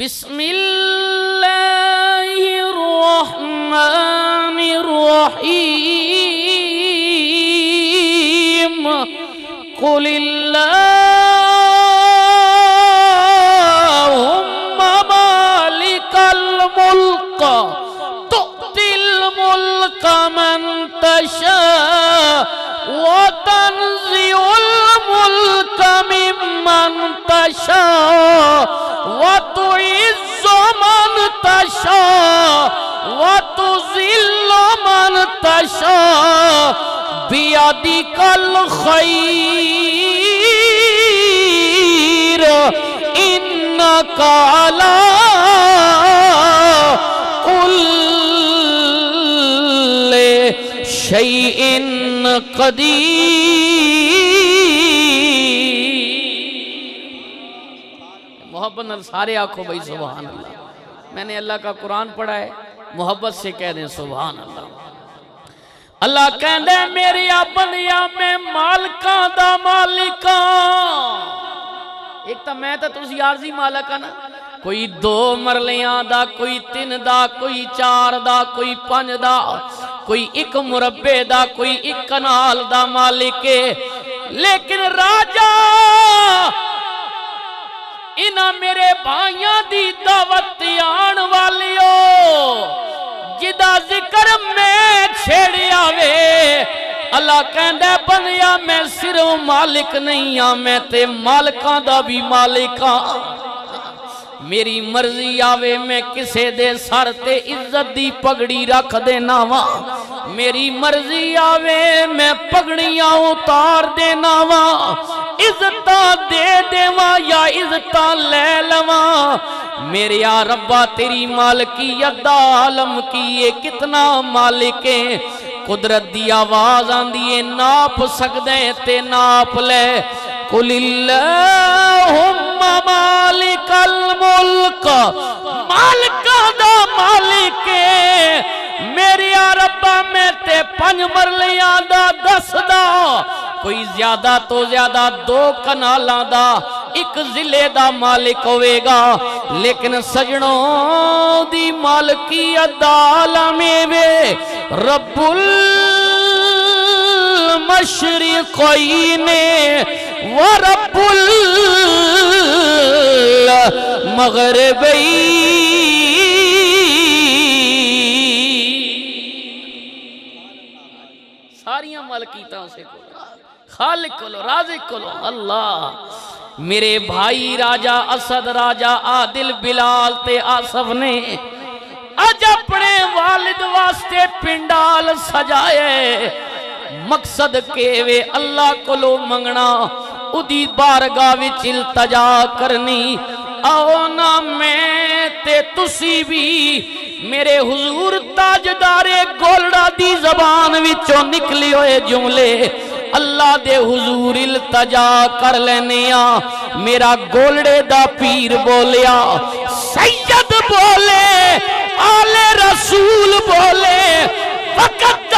بسم اللہ الرحمن الرحیم قل اللہم مالک الملک تؤتی الملک من تشاء وتنزع الملک ممن تشاء وتعز من تشاء وتذل من تشاء بيدك الخير إنك على كل شيء قدير۔ محبت نال سارے آنکھوں بھائی سبحان اللہ۔ میں نے اللہ کا قرآن پڑھا ہے، محبت سے کہہ دیں سبحان اللہ۔ اللہ کہندے میری بندیا میں مالکاں دا مالکاں۔ ایک تا میں تا تسی عارضی مالک نا، کوئی 2 مرلیاں دا، کوئی 3 دا، کوئی 4 دا، کوئی 5 دا، کوئی 1 مربع دا، کوئی 1 کنال دا مالک ہے۔ لیکن راجہ انہاں میرے بھائیاں دی دعوت آن والیو جدا ذکر میں چھیڑیا وے۔ اللہ کہندہ بندیا میں صرف مالک نہیں ہاں، میں تے مالکاں دا بھی مالکاں۔ میری مرضی آوے میں کسے دے سر تے عزت دی پگڑی رکھ دینا وا، میری مرضی آوے میں پگڑیاں اتار دینا وا، عزتاں دے دیواں یا عزتاں لے لواں۔ میرے یا ربا تیری مالکیت دا عالم کی یہ کتنا مالک ہے۔ قدرت دی آواز آندی ہے ناپ سکدے تے ناپ لے۔ قل اللہم مالک الملک، مالکہ دا مالک ہے۔ میری یا ربا میں تے 5 مرلیاں دا 10 دا، کوئی زیادہ تو زیادہ 2 کنالاں دا 1 ضلع دا مالک ہوئے گا۔ لیکن سجنوں دی مالکیت دا عالم وے رب المشرقین ورب المغربین۔ ساریاں مالکیتاں سے کو خالق کلو رازق کلو اللہ۔ میرے بھائی راجہ اسد، راجہ عادل، بلال تے آصف نے اج اپنے والد واسطے پنڈال سجائے۔ مقصد کے وے اللہ کلو منگنا، ادی بارگاہ وچ التجا کرنی۔ آؤ نا میں تے تسی بھی میرے حضور تاجدار گولڑا دی زبان وچوں نکلی ہوئے جملے اللہ دے حضور التجا کر لینیا۔ میرا گولڑے دا پیر بولیا، سید بولے، آل رسول بولے، وقت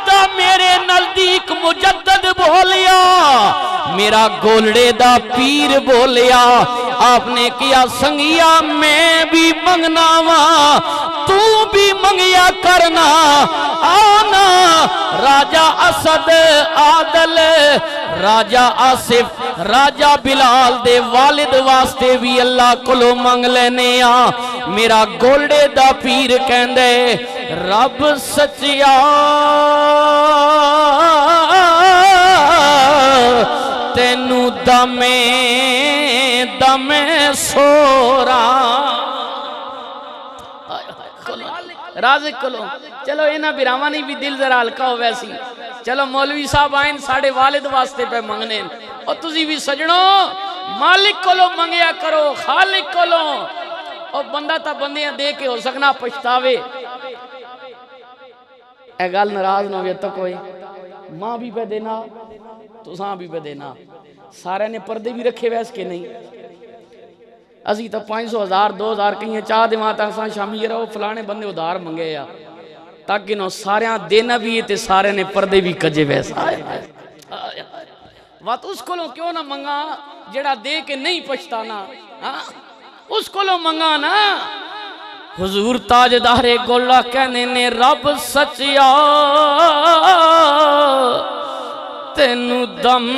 دا میرے نزدیک مجدد بولیا۔ میرا گولڑے دا پیر بولیا، آپ نے کیا سنگیا میں بھی منگنا وا، تو بھی منگیا کرنا۔ آنا راجہ اسد، عادل، راجہ آصف، راجہ بلال دے والد واسطے بھی اللہ کلو منگ لینے آ۔ میرا گولڑے دا پیر کہندے رب سچیا تینو دمے سورا۔ رازق کلو چلو اینا براوانی بھی دل ذرا ہلکا ہو ویسی۔ چلو مولوی صاحب آئین ساڑھے والد واسطے پہ منگنے، اور تُسی بھی سجنوں مالک کلو منگیا کرو، خالق کلو۔ اور بندہ تا بندیاں دے کے ہو سکنا پشتاوے۔ اے گال ناراض نہ ہوئے تو کوئی ماں بھی پہ دینا تو ساں بھی پہ دینا۔ سارے نے پردے بھی رکھے ویس کے نہیں، ازی تو 500 1000 2000 کہیں چاہ دے وہاں تک ساں شامی رہو فلانے بندے ادھار منگے یا تاکہ نو سارے دینا بھی تے سارے نے پردے بھی کجے ویسا۔ وات اس کو کیوں نہ منگا جڑا دے کے نہیں پچھتانا۔ اس کو لو منگا نا حضور تاجدار گولا کہنے نے رب سچیا تینو دم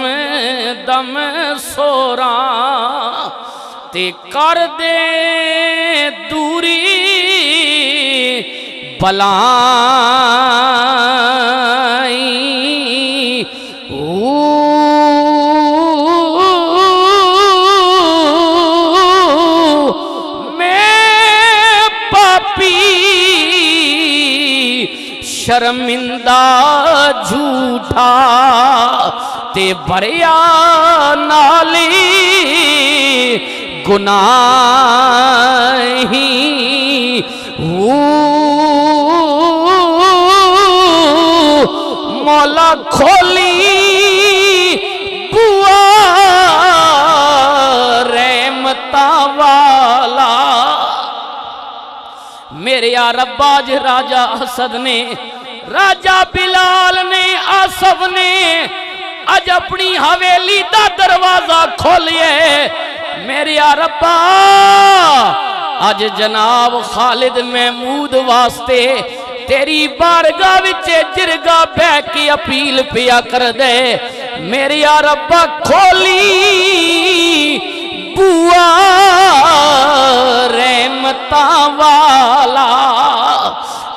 دم سوراں تے کر دے دوری بلائی شرمندہ جھوٹا تے بھریا نالی گناہی مولا کھولی بوا رحمتہ والا میرے یا رب آج راجہ اسد نے راجہ بلال نے آصف نے آج اپنی حویلی دا دروازہ کھولئے میرے یا رب آج جناب خالد محمود واسطے تیری بارگاہ وچے جرگا بے کی اپیل پیا کر دے میرے یا رب کھولی بوا رحمتہ والا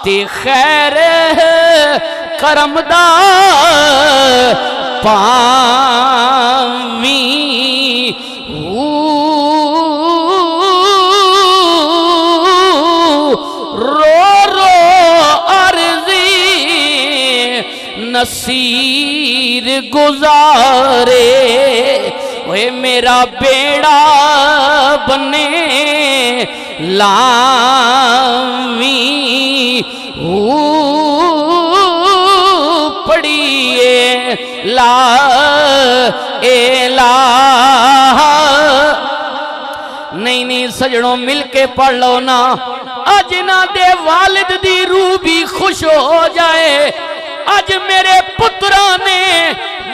تے خیر کرم دا پاویں رو رو عرضی نصیر گزارے اوے میرا بیڑا بنے لاویں پڑھیے لا الہ نہیں سجنوں مل کے پڑھ لو نا آج نہ دے والد دی روح بھی خوش ہو جائے آج میرے پتران نے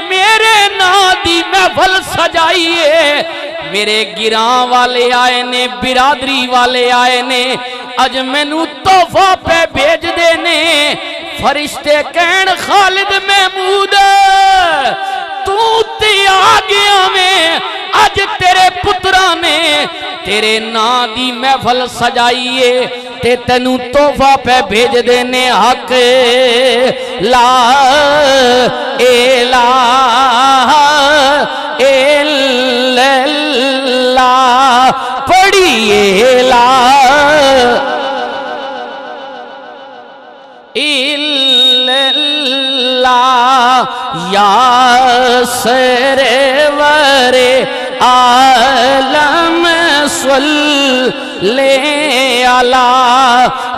میرے نا دی محفل سجائیے میرے گراں والے آئے نے برادری والے آئے نے اج مینو تحفہ پہ بھیج دینے فرشتے کہن خالد محمود تو تے آ گیا میں اج تیرے پتران نے تیرے نا دی محفل سجائیے تے تینو تحفہ پہ بھیج دینے حق لا الہ الا اللہ پڑھیے لا الا اللہ یا سرور عالم صلی علی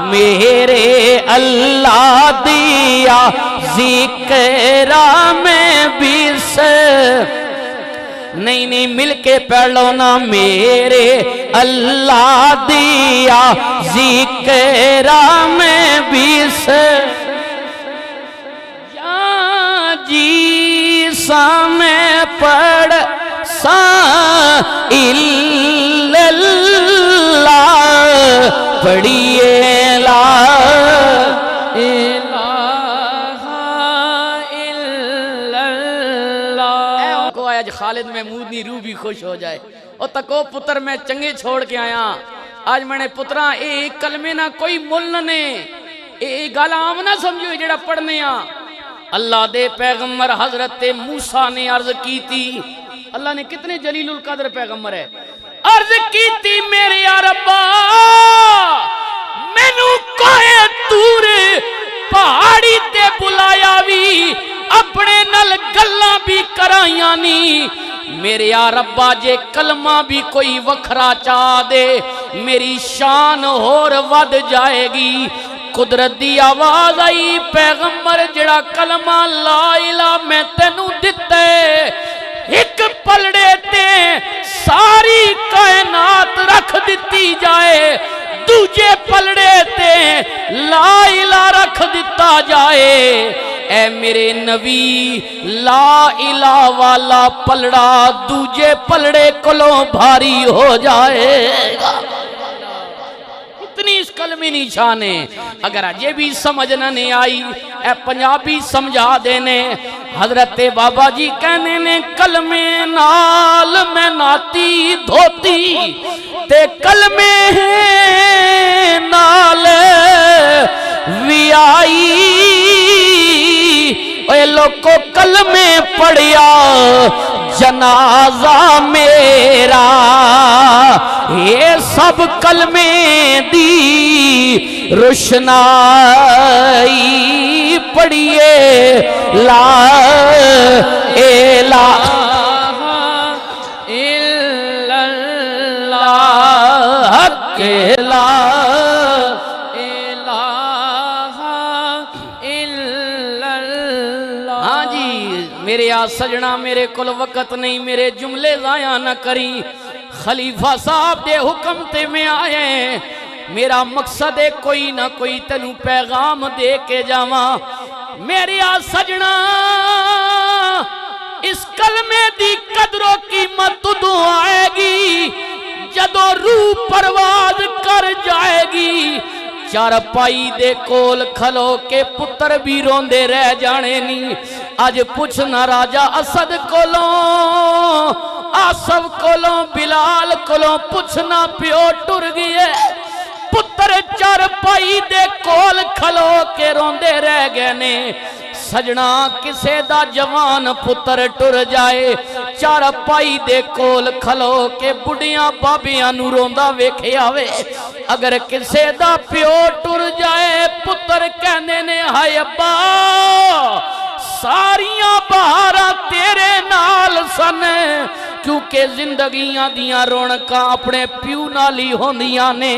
میرے اللہ دیا ذکر میں بھی نہیں مل کے پڑھ لو نا میرے اللہ دیا ذکر میں بھی یا جی سا میں پڑھ سا اللہ پڑھیے لا آج خالد محمود نی روح بھی خوش ہو جائے اور تکو پتر میں چنگے چھوڑ کے آیا آج میں نے پترہ ایک کلمے نہ کوئی مل نے ایک گالا عام نہ سمجھو جڑا پڑھنے اللہ دے پیغمبر حضرت موسیٰ نے عرض کی تھی اللہ نے کتنے جلیل القدر پیغمبر ہے عرض کی تھی میرے یا ربا مینو کوئی تور پہاڑی تے بلایا بھی اپنے نل گلاں بھی کرائیاں نہیں میرے یا ربا جے کلمہ بھی کوئی وکھرا چاہ دے میری شان اور ود جائے گی قدرت دی آواز آئی پیغمبر جڑا کلمہ لا الہ میں تینوں دتے ایک پلڑے تے ساری کائنات رکھ دیتی جائے دوجے پلڑے تے لا الہ رکھ دیتا جائے اے میرے نبی لا الہ والا پلڑا دوجے پلڑے کلوں بھاری ہو جائے گا علمی نشانے اگر اجے بھی سمجھ نہ آئی اے پنجابی سمجھا دینے حضرت بابا جی کہنے نے کلمے نال میں ناتی دھوتی تے کلمے نال وی آئی اے لوگو کلمے پڑھیا جنازہ میرا یہ سب کلمے دی روشنائی پڑھیے لا الہ الا اللہ حق لا الہ الا اللہ. ہاں جی میرے سجنا میرے کل وقت نہیں میرے جملے ضائع نہ کری خلیفہ صاحب دے حکم تے میں آئے میرا مقصد ہے کوئی نہ کوئی تنو پیغام دے کے جاواں میرے سجنا اس کلمے دی قدر و قیمت تو آئے گی جدو روح پرواز کر جائے گی چارپائی دے کول کھلو کے پتر بھی روندے رہ جانے نہیں آج پوچھنا راجہ اسد کولوں آصف کولوں بلال کولوں پوچھنا پیو ٹر گئے پتر چارپائی دے کول کھلو کے روندے رہ گئے نے سجنا کسے دا جوان پتر ٹر جائے چارپائی دے کول کھلو کے بڑیاں بابیاں نو روندا ویکھے آوے اگر کسے دا پیو ٹر جائے پتر کہنے نے ہائے ابا ساریاں بہاراں تیرے نال سن کیونکہ زندگیاں دیاں رونقاں اپنے پیو نالی ہوندیاں نے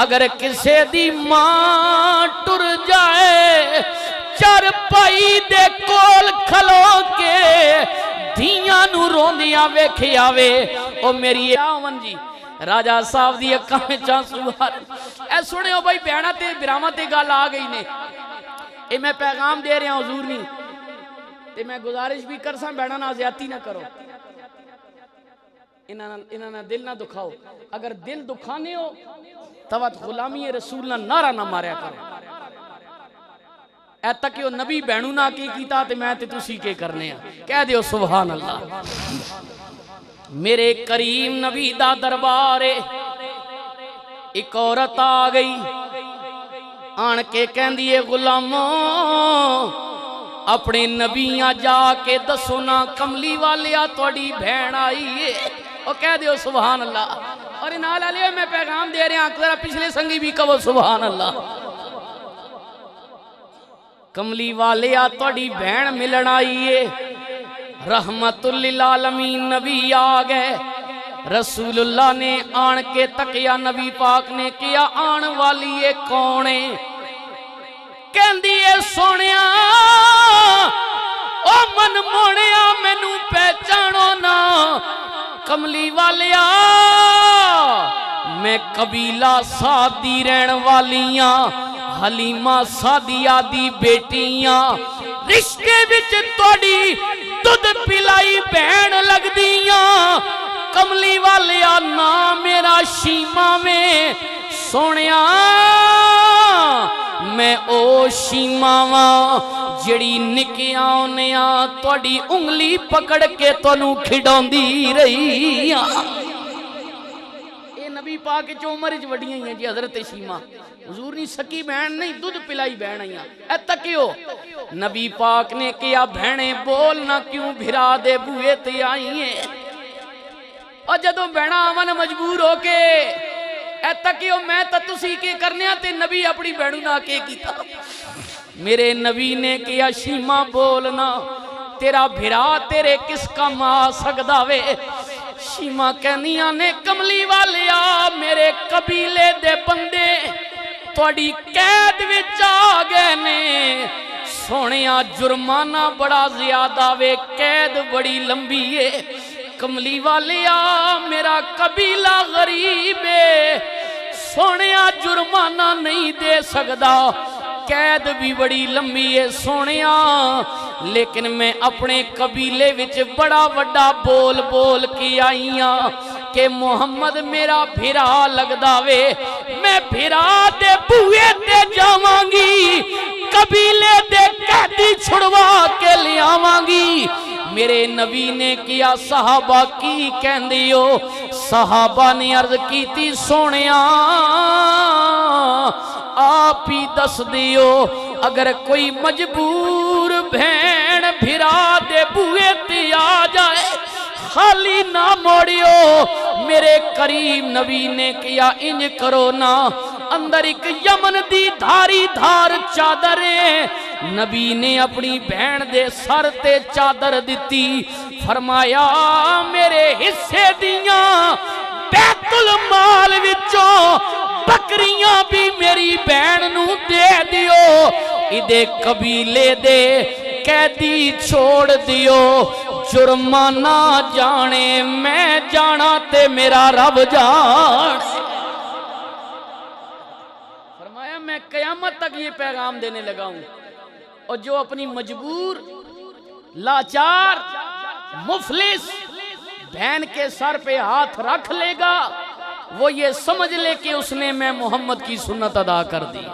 اگر کسے دی ماں ٹر جائے چارپائی دے کول کھلو کے دھیاں نو روندیاں ویکھے آوے او میری آون جی راجہ صاحب دی اکاں میں چانسو اے سنے ہو بھائی بہنا تے براما تے گال آ گئی نے اے میں پیغام دے رہا ہوں حضور نہیں تے میں گزارش بھی کر ساں بہنا نہ زیادتی نہ کرو انہاں دل نہ دکھاؤ اگر دل دکھانے ہو توات غلامی رسول نہ نعرہ نہ ماریا کرو اے تک کہ وہ نبی بہنو نہ کی کیتا تے میں تے تسی کے کرنے ہیں کہہ دیو سبحان اللہ میرے کریم نبی دا دربارے ایک عورت آ گئی آن کے کہن دیئے غلاموں اپنے نبیاں جا کے دسونا کملی والیا توڑی بہن آئی ہے اور کہہ دیو سبحان اللہ اور انہال علیہ میں پیغام دے رہے ہیں ذرا پچھلے سنگی بھی کہو سبحان اللہ کملی والیا توڑی بہن ملن آئیے رحمت للعالمین نبی آگئے رسول اللہ نے آن کے تکیا نبی پاک نے کیا آن والی یہ کونے کہندیے سونیا او من مونیا مینوں پہچانو نا کملی والیا میں قبیلہ سادی رہن والیاں حلیمہ سادیہ دی بیٹیاں رشتے وچ توڑی دودھ پلائی بہن لگ دیاں کملی والیا نام میرا شیمہ میں سونیا میں او شیمہ ماں جڑی نکیاں انیاں توڑی انگلی پکڑ کے تونو کھڑوں دی رہی اے نبی پاک چو عمر جو وڈیاں ہیں جی حضرت شیمہ حضور نہیں سکی بہن نہیں دودھ پلائی بہن ہیں اے تکیو نبی پاک نے کیا بہنیں بولنا کیوں بھرا دے بوئے تے آئی ہیں اور جدوں بہنا آمن مجبور ہو کے اے تکیو میں تتسی کے کرنے آتے نبی اپنی بہنوں نہ کے کیتا میرے نبی نے کیا شیمہ بولنا تیرا بھرا تیرے کس کا ماں سکدا وے شیمہ کہنیاں نے کملی والیا میرے قبیلے دے بندے توڑی قید وچ آ گئے نے سونیا جرمانہ بڑا زیادہ وے قید بڑی لمبی ہے کملی والیا میرا قبیلہ غریب ہے سونیا جرمانہ نہیں دے سکدا قید بھی بڑی لمبی ہے سونیا لیکن میں اپنے قبیلے وچ بڑا وڈا بول بول کی آئیاں کہ محمد میرا بھرا لگدا وے میں بھرا دے بوئے تے جاوانگی قبیلے دے قیدی چھڑوا کے لے آوانگی میرے نبی نے کیا صحابہ کی کہندیو صحابہ نے عرض کی تھی سونیا آپ ہی دس دیو اگر کوئی مجبور بھین بھرا دے بوئے تے آ جائے خالی نہ موڑیو میرے کریم نبی نے کیا انج کرو نا اندر ایک یمن دی دھاری دھار چادریں نبی نے اپنی بہن دے سر تے چادر دیتی فرمایا میرے حصے دیاں بیت المال وچوں بکریاں بھی میری بہن نو دے دیو ادے قبیلے دے قیدی چھوڑ دیو جرمانہ جانے میں جانا تے میرا رب جان فرمایا میں قیامت تک یہ پیغام دینے لگا ہوں اور جو اپنی مجبور لاچار مفلس بہن کے سر پہ ہاتھ رکھ لے گا وہ یہ سمجھ لے کہ اس نے میں محمد کی سنت ادا کر دی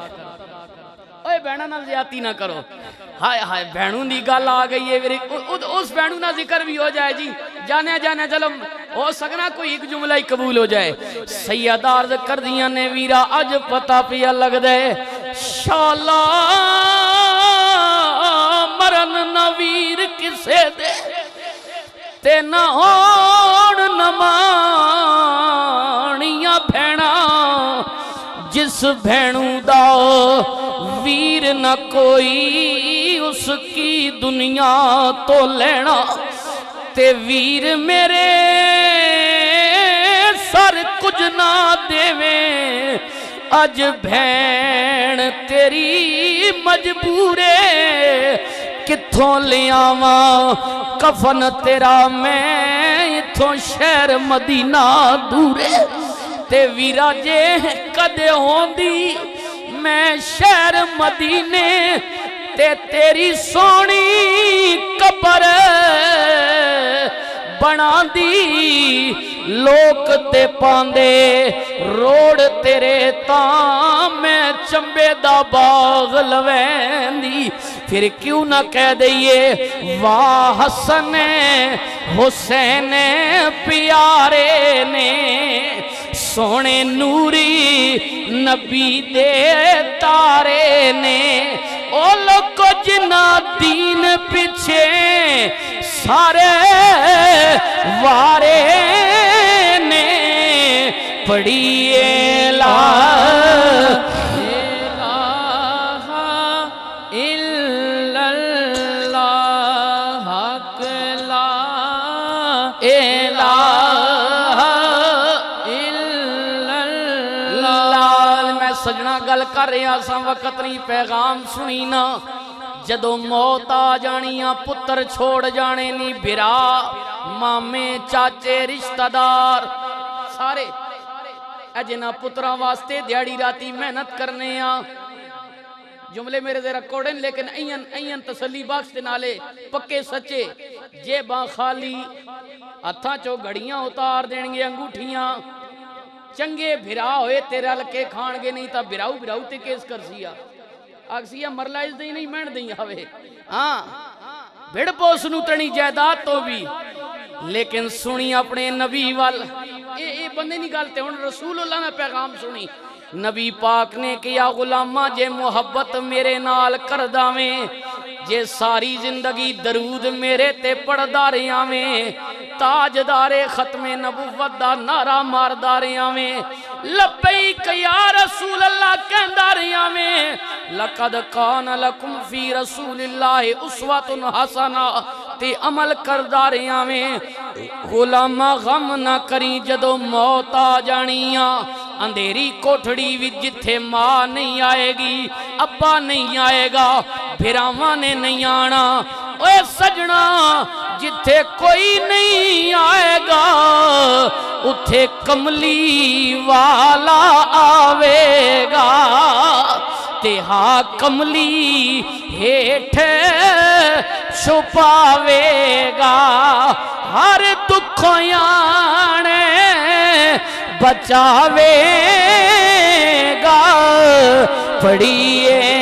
اوے بہنہ نہ زیادتی نہ کرو ہائے ہائے بہنوں دی گل آ گئی ہے اس بہنوں نہ ذکر بھی ہو جائے جی جانے چلو ہو سکنا کوئی ایک جملہ ہی قبول ہو جائے سید عرض کر دیاں نے ویرا اج پتا پیا لگ دے شالا مرن نہ ویر کسے دے تے نہ ہون نمانیاں بھینا جس بھینوں دا ویر نہ کوئی اس کی دنیا تو لینا تے ویر میرے سر کچھ نہ دیویں اج بھین تیری مجبورے کتھوں لے آواں کفن تیرا میں اتھوں شہر مدینہ دورے تے ویرا جے کدے ہوندی میں شہر مدینے تے تیری سونی قبر بنا دی لوک تے پاندے روڑ تیرے تاں میں چمبے دا باغ لویندی پھر کیوں نہ کہہ دئیے واہ حسن حسین پیارے نے سونے نوری نبی دے تارے نے او لوگ جنہ دین پیچھے سارے وارے نے پڑھی سجنا گل کر رہے ہیں ساں وقت نہیں پیغام سنی نا جدو موت آ جانیاں پتر چھوڑ جانے نہیں بھرا مامے چاچے رشتہ دار سارے اجنا پترہ واسطے دیاڑی راتی محنت کرنے ہیں جملے میرے ذرا کوڑن لیکن این تسلی بخش نالے پکے سچے جیباں خالی ہتھاں چو گھڑیاں اتار دینگے انگوٹھیاں چنگے بھرا ہوئے تیرے لکے کھان گے نہیں تا بھراؤ تے کیس کر سیا آکسیا مرلائز دیں نہیں مین دیں ہوئے ہاں بھڑ پوسنو تنی جائداد تو بھی لیکن سنی اپنے نبی وال اے بندے نہیں گالتے ہون رسول اللہ نے پیغام سنی نبی پاک نے کیا غلامہ جے محبت میرے نال کردہ میں جے ساری زندگی درود میرے تے پڑھداریاں میں تاجدار ختم نبوت دا نعرہ مارداریاں میں لبیک یا رسول اللہ کہنداریاں میں لقد کان لکم فی رسول اللہ اسوۃ حسنہ تے عمل کرداریاں میں غلامہ غم نہ کری جدو موت آ جانیاں اندھیری کوٹھڑی وچ جتھے ماں نہیں آئے گی ابا نہیں آئے گا بھراواں نے نہیں آنا اے سجنا جتھے کوئی نہیں آئے گا اتھے کملی والا آوے گا تے ہاں کملی ہیٹھ چھپاوے گا ہر دکھوں یانے بچاوے گا، پڑھیے